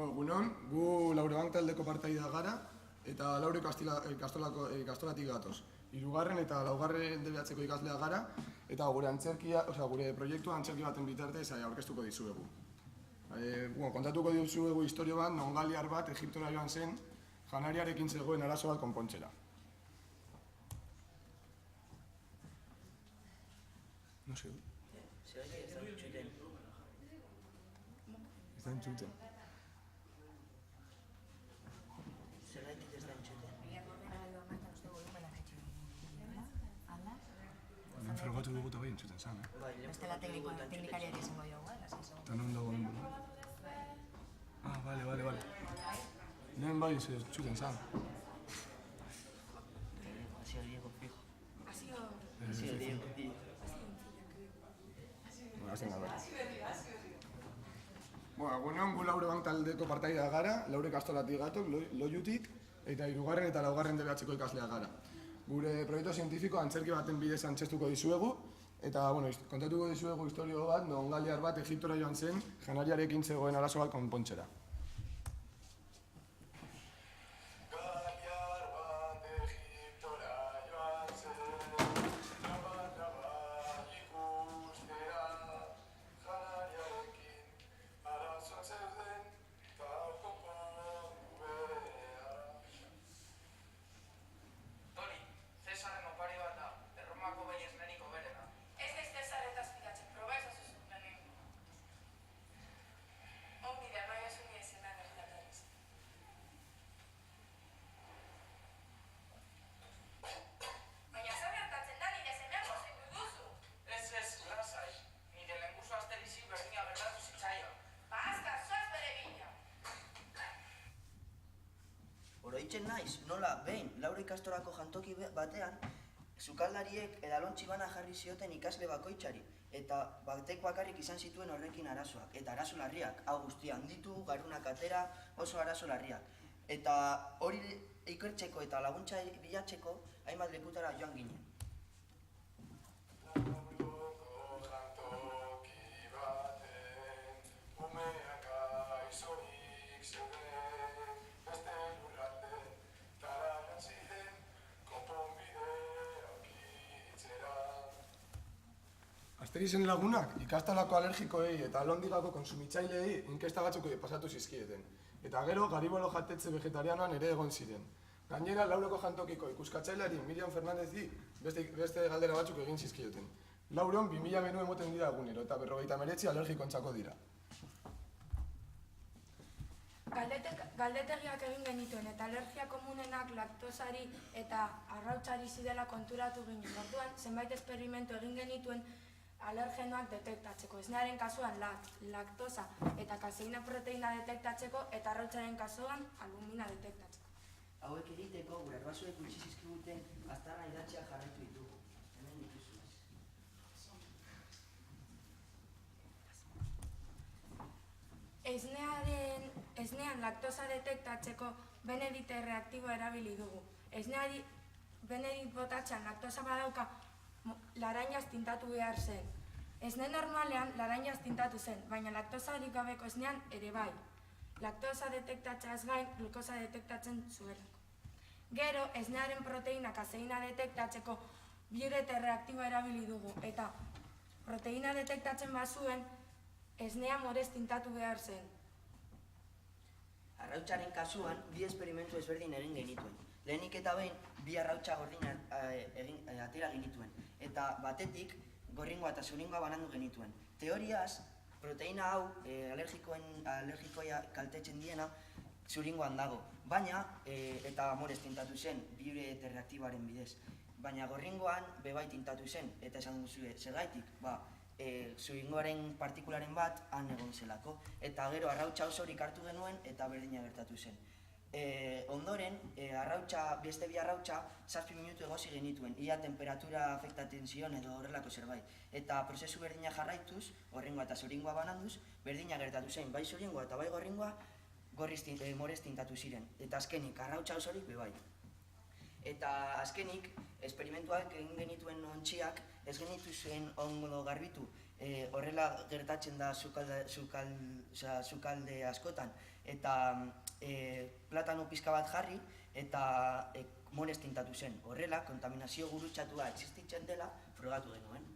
Egunon, gu Laurebank taldeko partaidea gara eta Laure ikastolatik gatoz. Hirugarren eta laugarren DBHko ikaslea gara eta gure proiektua antzerki baten bitartez aurkeztuko dizuegu. Kontatuko dizuegu istorio bat, non galiar bat Egiptora joan zen janariarekin zegoen arazo bat konpontzera. No sé. Ez da entzuten. Zergaitik ez da entzuten. Lehen frogatu dugu eta bai entzuten zen, Bestela teknikariari izango dugu, Eta non dago den buru. Bale. Lehen bai entzuten zen. Hasio Diego, fijo. Hasio Diego. Hasten gara. Egunon, gu Laurebank taldeko partaidea gara, Laure ikastolatik gatok, Loiutik, eta hirugarren eta laugarren DBHko ikaslea gara. Gure proiektu zientifikoa antzerki baten bidez antzeztuko dizuegu, eta kontatuko dizuegu istorio bat, non galiar bat Egiptora joan zen janariarekin zegoen arazo bat konpontzera. Oroitzen naiz, nola, behin, Laure ikastorako jantoki batean, sukaldariek edalontzi bana jarri zioten ikasle bakoitzari, eta batek bakarrik izan zituen horrekin arazoak, eta arazo larriak, hau guztia handitu, garunak atera, oso arazo larriak. Eta hori ikertzeko eta laguntza bilatzeko, hainbat lekutara joan ginen. Asterizen lagunak ikastolako alergikoei eta alondigako konsumitzaileei inkesta batzuk pasatu zizkieten. Eta gero, garibolo jatetze vegetarianoan ere egon ziren. Gainera, Laureko jantokiko ikuskatzaileari Miriam Fernandezi beste galdera batzuk egin zizkioten. Lauron 2000 menu emoten dira egunero eta 59 alergikontzako dira. Galdetegiak egin genituen eta alergia komunenak laktosari eta arrautzari zidela konturatu ginen. Orduan, zenbait esperimentu egin genituen alergenoak detektatzeko. Esnearen kasuan laktosa eta kaseina proteina detektatzeko eta arrautzaren kasuan albumina detektatzeko. Hauek egiteko, gure arbasoek utzi zizkiguten aztarna idatzia jarraitu ditugu. Hemen dituzu. Esnean laktosa detektatzeko Benedict reaktiboa erabili dugu. Esneari Benedict botatzean laktosa badauka laranjaz tintatu behar zen. Esne normalean laranjaz tintatu zen, baina laktosarik gabeko esnean ere bai. Laktosa detektatzeaz gain glukosa detektatzen zuelako. Gero, esnearen proteina kaseina detektatzeko Biuret reaktiboa erabili dugu eta proteina detektatzen bazuen esnea morez tintatu behar zen. Arrautzaren kasuan, bi esperimentu ezberdin egin genituen. Lehenik eta behin, bi arrautza gordin atera genituen. Eta batetik, gorringoa eta zuringoa banandu genituen. Teoriaz, proteina hau, alergikoia kaltetzen diena, zuringoan dago. Baina, eta amorez tintatu zen, Biuret reaktiboaren bidez. Baina gorringoan, bebai tintatu zen, eta esan duzue, zergaitik, zuringoaren partikularen bat han egon zelako. Eta gero arrautza osorik hartu genuen eta berdina gertatu zen. Ondoren, beste bi arrautza 7 minutu egosi genituen, ia temperatura afektatzen zion edo horrelako zerbait. Eta prozesu berdina jarraituz, gorringoa eta zuringoa bananduz, berdina gertatu zen, bai zuringoa eta bai gorringoa morez tintatu ziren. Eta azkenik, arrautza osorik bebai. Eta azkenik, esperimentuak egin genituen ontziak ez genituzuen ondo garbitu Horrela gertatzen da sukalde askotan, eta platano pizka bat jarri eta monez tintatu zen. Horrela, kontaminazio gurutxatua existitzen dela frogatu genuen.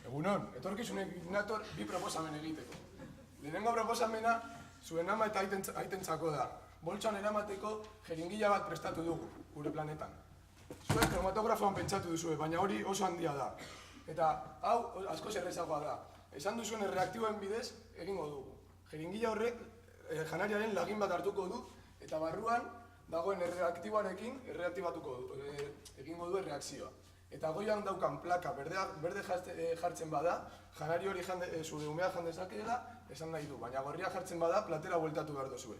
Egunon, etorkizunek nator bi proposamen egiteko. Lehenengo proposamena zuen ama eta aitentzako da. Boltsan eramateko jeringila bat prestatu dugu, gure planetan. Zuen kromatografoan pentsatu duzue, baina hori oso handia da. Eta hau asko errazagoa da. Esan duzuen erreaktiboen bidez egingo dugu. Jeringila horrek janariaren lagin bat hartuko du eta barruan dagoen erreaktiboarekin egingo du erreakzioa. Eta goian daukan plaka berde jartzen bada, janari hori zure umea jan dezakeela esan nahi du, baina gorria jartzen bada platera bueltatu behar duzue.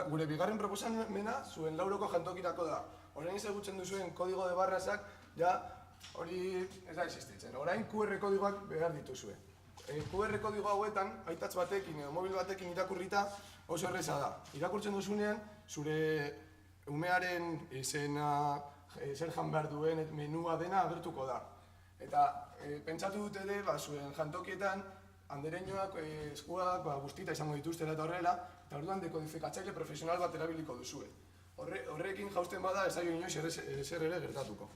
Gure bigarren proposamena zuen lauroko jantokirako da. Orain ezagutzen duzuen kodigo de barrazak, ja hori ez da existitzen. Orain QR kodigoak behar dituzue. QR kodigo hauetan, aitatz batekin edo mobil batekin irakurrita oso erreza da. Irakurtzen duzunean, zure umearen izena, zer jan behar duen menua dena agertuko da. Eta pentsatu dut ere, zuen jantokietan, andereñoak, eskuak, guztita izango dituztela eta horrela, eta orduan dekodifikatzaile profesional bat erabiliko duzue. Horrekin jausten bada ez zaio inoiz ezer ere gertatuko.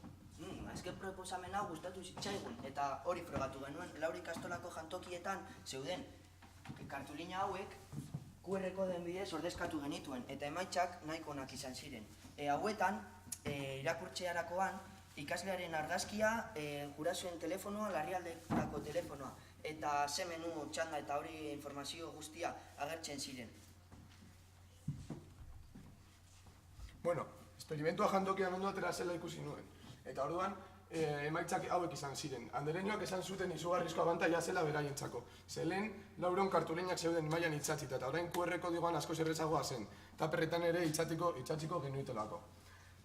Azken proposamena gustatu zitzaigun, eta hori frogatu genuen, Laura ikastolako jantokietan zeuden kartulina hauek QR kodeen bidez ordezkatu genituen, eta emaitzak nahiko onak izan ziren. Hauetan, irakurtzearakoan, ikaslearen argazkia, gurasoen telefonoa, larrialdetako telefonoa, eta ze menu, txanda eta hori informazio guztia agertzen ziren. Bueno, esperimentua jantokia mendu atera zela ikusi nuen. Eta orduan, emaitzak hauek izan ziren. Andereñoak esan zuten izugarrizko abantaila zela beraientzako. Zelen, 400 kartulinak zeuden mailan itxatzita, eta orain QR kodigoan asko errazagoa zen. Taperretan ere itxatziko genuitelako.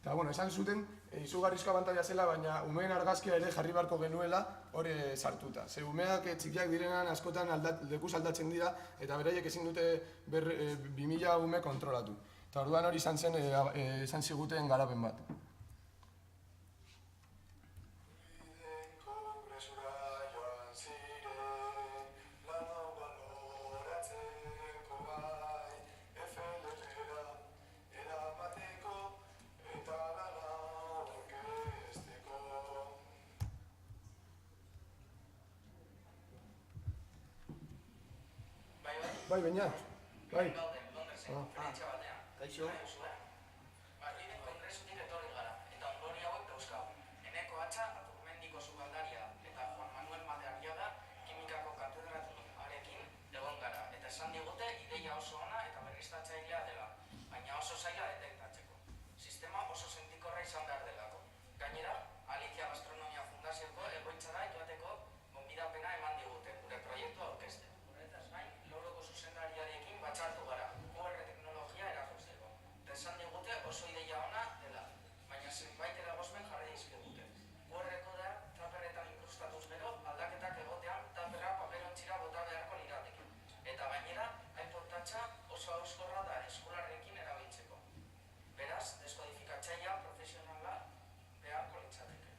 Eta, bueno, esan zuten izugarrizko abantaila zela, baina umeen argazkia ere jarri beharko genuela hori sartuta. Ze umeak txikiak direnan askotan lekuz aldatzen dira, eta beraiek ezin dute 2000 ume kontrolatu. Eta orduan hori izan ziguten garapen bat. Bai, baina. Bai. Kaixo? Madriden kongresutik etorri gara, eta ondori hauek dauzkagu. Eneko Atxa, Aturmendiko sukaldaria, eta Juan Manuel Madariaga, kimikako katedratuarekin egon gara. Eta esan digute ideia oso ona eta berriztatzailea dela, baina oso zaila detektatzeko. Sistema oso sentikorra izan behar delako. Gainera, Alicia Gastronomia Fundazioko egoitzara joateko gonbidapena eman digute, gure proiektua aurkezten. Horretaz gain, Lauroko zuzendariarekin batzartu gara, QR teknologia erakusteko. Eta esan digute oso ideia ona dela, baina zenbait eragozmen jarri dizkigute. QR kodea taperretan inkrustatuz gero, aldaketak egotean taperra paperontzira bota beharko lirateke. Eta gainera, iPod Toucha oso auskorra da eskularrekin erabiltzeko. Beraz, deskodifikatzailean profesionala beharko litzateke.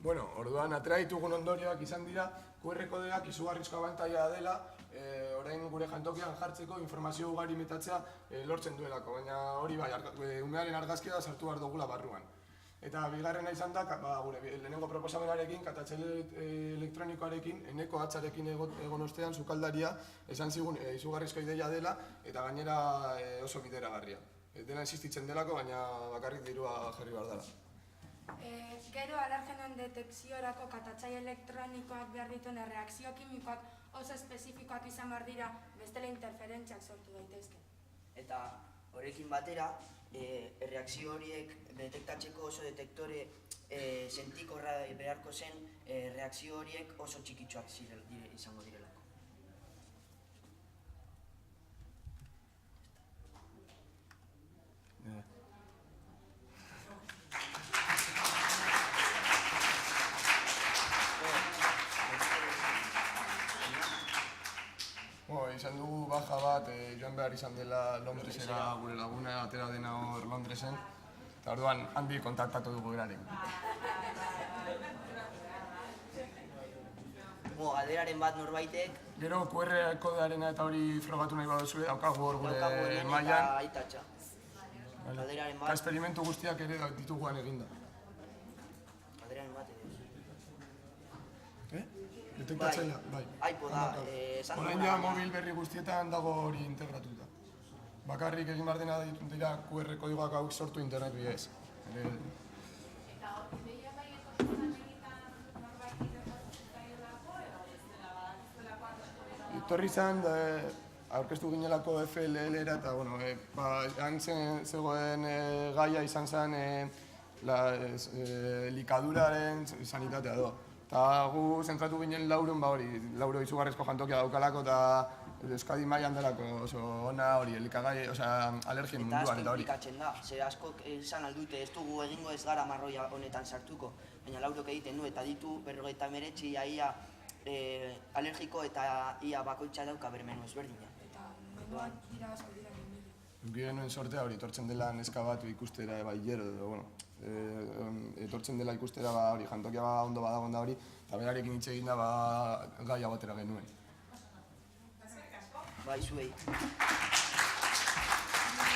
Bueno, orduan atera ditugun ondorioak izan dira, QR kodeak izugarrizko abantaila dela, orain gure jantokian jartzeko informazio ugari metatzea lortzen duelako, baina hori bai, umearen argazkia sartu behar dugula barruan. Eta bigarrena izan da, gure lehenengo proposamenarekin, katatzaile elektronikoarekin, Eneko Atxarekin egon ostean sukaldaria, esan zigun izugarrizko ideia dela, eta gainera oso bideragarria. Dena existitzen delako, baina bakarrik dirua jarri behar dela. Gero alergenoen detekziorako katatzaile elektronikoak behar dituen erreakzio kimikoak oso espezifikoak izan behar dira, bestela interferentziak sortu daitezke. Eta horrekin batera, erreakzio horiek detektatzeko oso detektore sentikorra beharko zen, reakzio horiek oso txikitsuak izango direlako. behar izan dela Londresera gure laguna, atera dena hor Londresen, eta orduan handi kontaktatu dugu berarekin. Galderaren bat norbaitek, Gero QR kodearena eta hori frogatu nahi baduzue, daukagu hor gure daukagu horien eta mailan. aitatxa. Galderaren Eta bat, esperimentu guztiak ere dituguan eginda. galderaren bat edo. Detektatzailea, bai. iPoda, esan Orain duguna, ja baina- mobil berri guztietan dago hori integratuta. Bakarrik egin behar dena dira QR kodigoak hauek sortu internet bidez. Etorri izan, aurkeztu ginelako FLL-era eta, bueno, han zegoen gaia izan zen likaduraren sanitatea do. Eta gu zentratu ginen Laurun, Lauro izugarrizko jantokia daukalako eta Euskadi mailan delako oso ona hori, elikagai, alergien Eta munduan asko eta hori. implikatzen da, ze askok esan aldute ez dugu egingo ez gara marroia honetan sartuko, baina Laurok egiten du eta ditu 59 ia alergiko eta ia bakoitza dauka bermenu ezberdina. Eta munduan dira asko dira genuen. Genuen sortea hori, etortzen dela neska bat ikustera, hilero edo, bueno, etortzen dela ikustera hori, jantokia ondo badago da hori, eta berarekin hitz egin da gaia batera genuen. Bai, zuei.